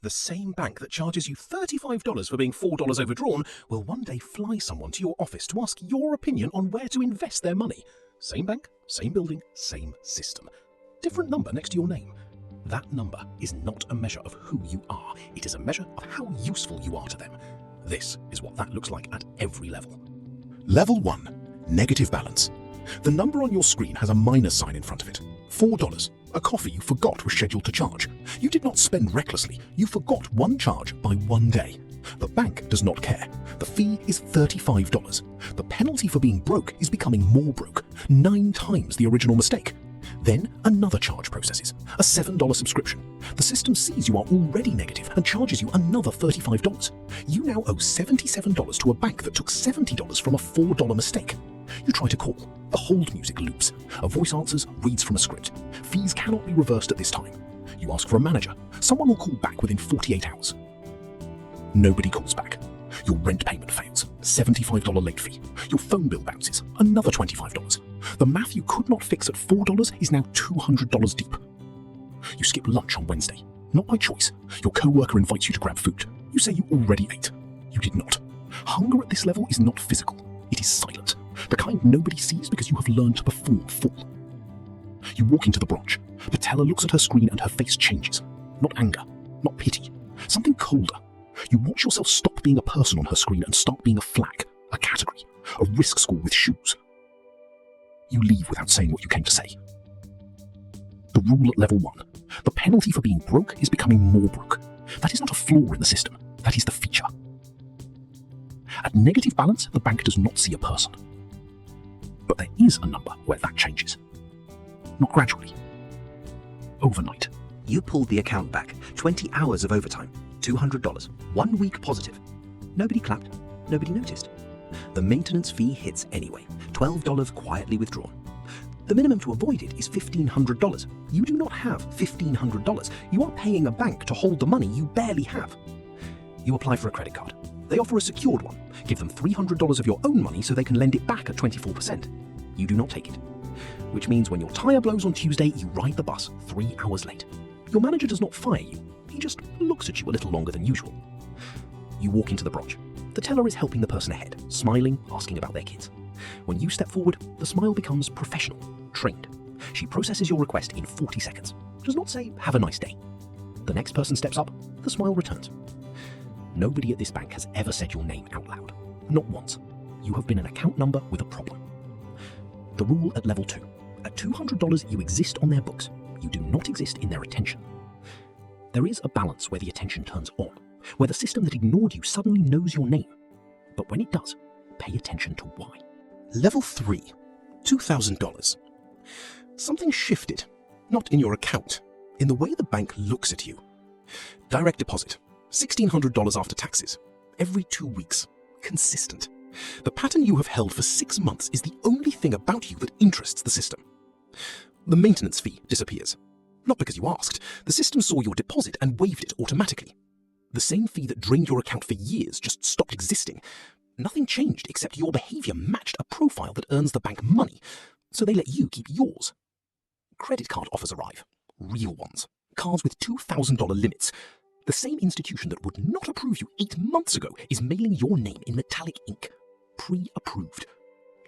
The same bank that charges you $35 for being $4 overdrawn will one day fly someone to your office to ask your opinion on where to invest their money. Same bank, same building, same system. Different number next to your name. That number is not a measure of who you are. It is a measure of how useful you are to them. This is what that looks like at every level. Level 1. Negative balance. The number on your screen has a minus sign in front of it. $4. A coffee you forgot was scheduled to charge. You did not spend recklessly. You forgot one charge by one day. The bank does not care. The fee is $35. The penalty for being broke is becoming more broke, 9 times the original mistake. Then another charge processes, a $7 subscription. The system sees you are already negative and charges you another $35. You now owe $77 to a bank that took $70 from a $4 mistake. You try to call. The hold music loops. A voice answers, reads from a script. Fees cannot be reversed at this time. You ask for a manager. Someone will call back within 48 hours. Nobody calls back. Your rent payment fails. $75 late fee. Your phone bill bounces. Another $25. The math you could not fix at $4 is now $200 deep. You skip lunch on Wednesday. Not by choice. Your co-worker invites you to grab food. You say you already ate. You did not. Hunger at this level is not physical. It is silent. The kind nobody sees because you have learned to perform full. You walk into the branch. The teller looks at her screen and her face changes. Not anger. Not pity. Something colder. You watch yourself stop being a person on her screen and start being a flag, a category, a risk score with shoes. You leave without saying what you came to say. The rule at level 1. The penalty for being broke is becoming more broke. That is not a flaw in the system. That is the feature. At negative balance, the bank does not see a person. But there is a number where that changes. Not gradually. Overnight. You pulled the account back. 20 hours of overtime. $200. 1 week positive. Nobody clapped. Nobody noticed. The maintenance fee hits anyway. $12 quietly withdrawn. The minimum to avoid it is $1,500. You do not have $1,500. You are paying a bank to hold the money you barely have. You apply for a credit card. They offer a secured one. Give them $300 of your own money so they can lend it back at 24%. You do not take it. Which means when your tire blows on Tuesday, you ride the bus 3 hours late. Your manager does not fire you. He just looks at you a little longer than usual. You walk into the branch. The teller is helping the person ahead, smiling, asking about their kids. When you step forward, the smile becomes professional, trained. She processes your request in 40 seconds. Does not say, "Have a nice day." The next person steps up, the smile returns. Nobody at this bank has ever said your name out loud. Not once. You have been an account number with a problem. The rule at level 2. At $200, you exist on their books. You do not exist in their attention. There is a balance where the attention turns on, where the system that ignored you suddenly knows your name. But when it does, pay attention to why. Level 3. $2,000. Something shifted. Not in your account. In the way the bank looks at you. Direct deposit. $1,600 after taxes. Every 2 weeks. Consistent. The pattern you have held for 6 months is the only thing about you that interests the system. The maintenance fee disappears. Not because you asked. The system saw your deposit and waived it automatically. The same fee that drained your account for years just stopped existing. Nothing changed except your behavior matched a profile that earns the bank money, so they let you keep yours. Credit card offers arrive. Real ones. Cards with $2,000 limits. The same institution that would not approve you 8 months ago is mailing your name in metallic ink. Pre-approved.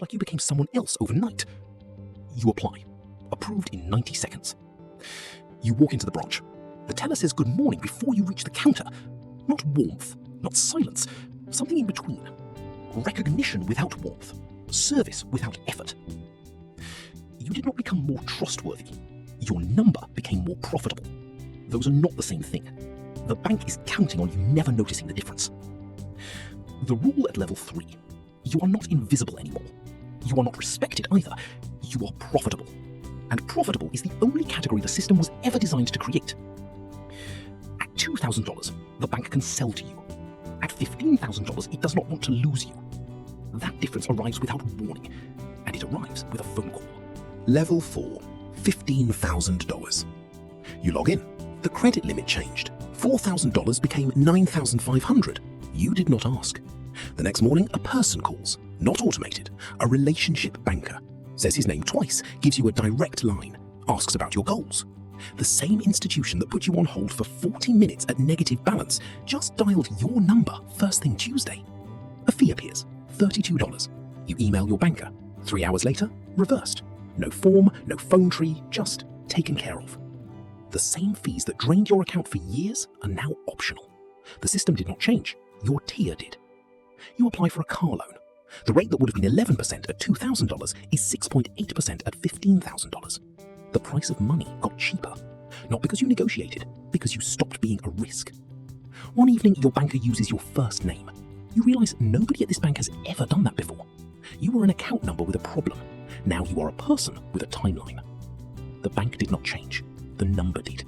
Like you became someone else overnight. You apply. Approved in 90 seconds. You walk into the branch. The teller says good morning before you reach the counter. Not warmth, not silence, something in between. Recognition without warmth. Service without effort. You did not become more trustworthy. Your number became more profitable. Those are not the same thing. The bank is counting on you never noticing the difference. The rule at level 3. You are not invisible anymore. You are not respected either. You are profitable. And profitable is the only category the system was ever designed to create. At $2,000, the bank can sell to you. At $15,000, it does not want to lose you. That difference arrives without warning, and it arrives with a phone call. Level 4. $15,000. You log in. The credit limit changed. $4,000 became $9,500. You did not ask. The next morning, a person calls. Not automated. A relationship banker. Says his name twice, gives you a direct line, asks about your goals. The same institution that put you on hold for 40 minutes at negative balance just dialed your number first thing Tuesday. A fee appears, $32. You email your banker. 3 hours later, reversed. No form, no phone tree, just taken care of. The same fees that drained your account for years are now optional. The system did not change, your tier did. You apply for a car loan. The rate that would have been 11% at $2,000 is 6.8% at $15,000. The price of money got cheaper, not because you negotiated, because you stopped being a risk. One evening, your banker uses your first name. You realize nobody at this bank has ever done that before. You were an account number with a problem. Now you are a person with a timeline. The bank did not change. The number did.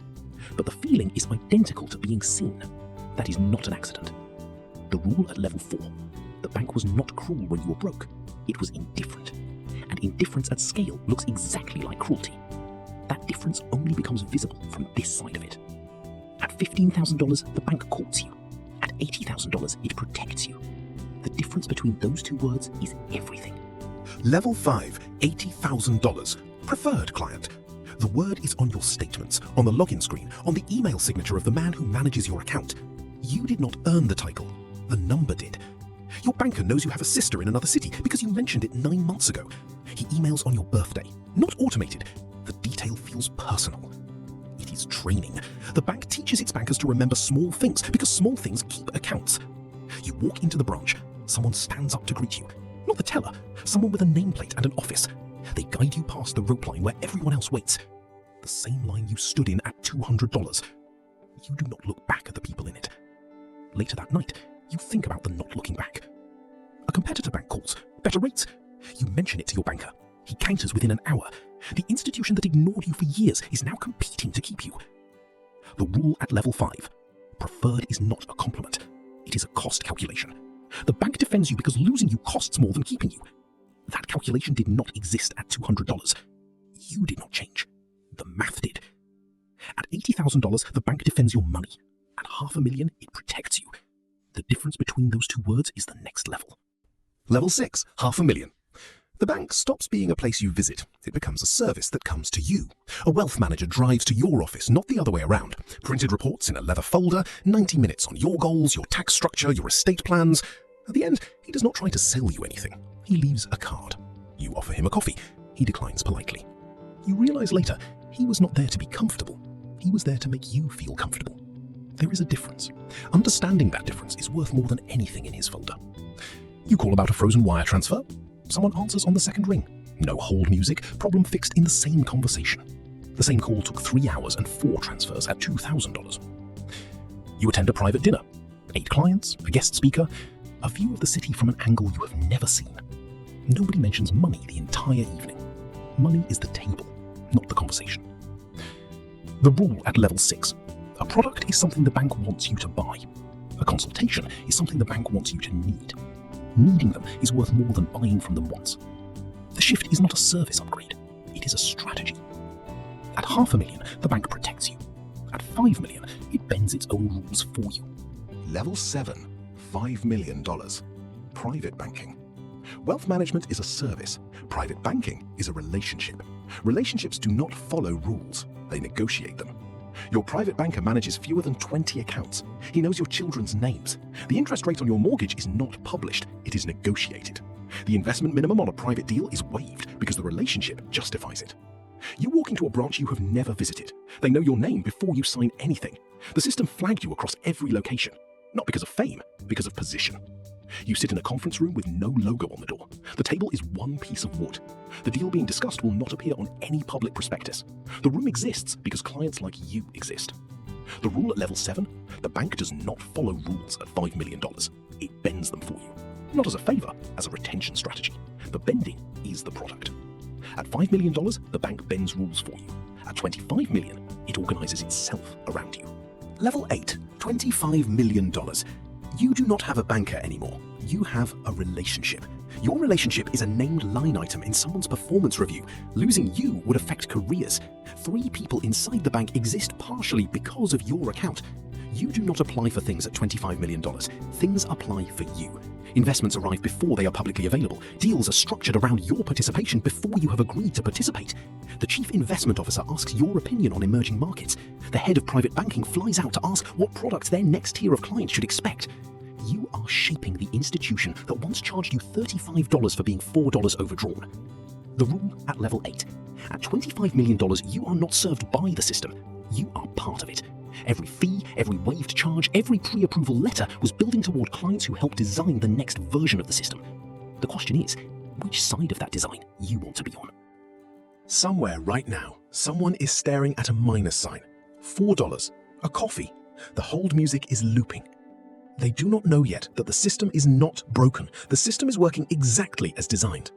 But the feeling is identical to being seen. That is not an accident. The rule at level 4. The bank was not cruel when you were broke. It was indifferent. And indifference at scale looks exactly like cruelty. That difference only becomes visible from this side of it. At $15,000, the bank courts you. At $80,000, it protects you. The difference between those two words is everything. Level 5, $80,000. Preferred client. The word is on your statements, on the login screen, on the email signature of the man who manages your account. You did not earn the title. The number did. Your banker knows you have a sister in another city because you mentioned it 9 months ago. He emails on your birthday. Not automated. The detail feels personal. It is training. The bank teaches its bankers to remember small things because small things keep accounts. You walk into the branch. Someone stands up to greet you. Not the teller, someone with a nameplate and an office. They guide you past the rope line where everyone else waits. The same line you stood in at $200. You do not look back at the people in it. Later that night, you think about the not looking back. A competitor bank calls. Better rates. You mention it to your banker. He counters within an hour. The institution that ignored you for years is now competing to keep you. The rule at level 5. Preferred is not a compliment. It is a cost calculation. The bank defends you because losing you costs more than keeping you. That calculation did not exist at $200. You did not change. The math did. At $80,000, the bank defends your money. At $500,000, it protects you. The difference between those two words is the next level. Level 6, $500,000. The bank stops being a place you visit. It becomes a service that comes to you. A wealth manager drives to your office, not the other way around. Printed reports in a leather folder, 90 minutes on your goals, your tax structure, your estate plans. At the end, he does not try to sell you anything. He leaves a card. You offer him a coffee. He declines politely. You realize later, he was not there to be comfortable. He was there to make you feel comfortable. There is a difference. Understanding that difference is worth more than anything in his folder. You call about a frozen wire transfer. Someone answers on the second ring. No hold music, problem fixed in the same conversation. The same call took 3 hours and 4 transfers at $2,000. You attend a private dinner. 8 clients, a guest speaker, a view of the city from an angle you have never seen. Nobody mentions money the entire evening. Money is the table, not the conversation. The rule at level 6. A product is something the bank wants you to buy. A consultation is something the bank wants you to need. Needing them is worth more than buying from them once. The shift is not a service upgrade. It is a strategy. At $500,000, the bank protects you. At $5 million, it bends its own rules for you. Level 7, $5 million. Private banking. Wealth management is a service. Private banking is a relationship. Relationships do not follow rules. They negotiate them. Your private banker manages fewer than 20 accounts. He knows your children's names. The interest rate on your mortgage is not published. It is negotiated. The investment minimum on a private deal is waived because the relationship justifies it. You walk into a branch you have never visited. They know your name before you sign anything. The system flagged you across every location. Not because of fame, because of position. You sit in a conference room with no logo on the door. The table is one piece of wood. The deal being discussed will not appear on any public prospectus. The room exists because clients like you exist. The rule at level 7, the bank does not follow rules at $5 million. It bends them for you. Not as a favor, as a retention strategy. The bending is the product. At $5 million, the bank bends rules for you. At $25 million, it organizes itself around you. Level 8, $25 million. You do not have a banker anymore. You have a relationship. Your relationship is a named line item in someone's performance review. Losing you would affect careers. 3 people inside the bank exist partially because of your account. You do not apply for things at $25 million. Things apply for you. Investments arrive before they are publicly available. Deals are structured around your participation before you have agreed to participate. The chief investment officer asks your opinion on emerging markets. The head of private banking flies out to ask what products their next tier of clients should expect. You are shaping the institution that once charged you $35 for being $4 overdrawn. The rule at level 8. At $25 million, you are not served by the system. You are part of it. Every fee, every waived charge, every pre-approval letter was building toward clients who helped design the next version of the system. The question is, which side of that design you want to be on? Somewhere right now, someone is staring at a minus sign. $4. A coffee. The hold music is looping. They do not know yet that the system is not broken. The system is working exactly as designed.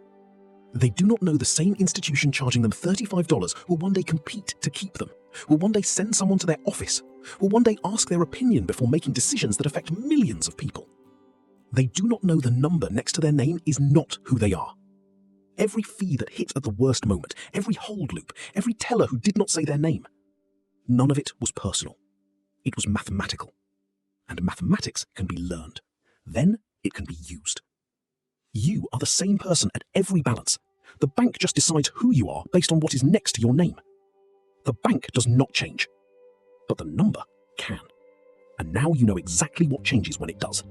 They do not know the same institution charging them $35 will one day compete to keep them, will one day send someone to their office, will one day ask their opinion before making decisions that affect millions of people. They do not know the number next to their name is not who they are. Every fee that hit at the worst moment, every hold loop, every teller who did not say their name, none of it was personal. It was mathematical. And mathematics can be learned. Then it can be used. You are the same person at every balance. The bank just decides who you are based on what is next to your name. The bank does not change, but the number can. And now you know exactly what changes when it does.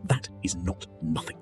That is not nothing.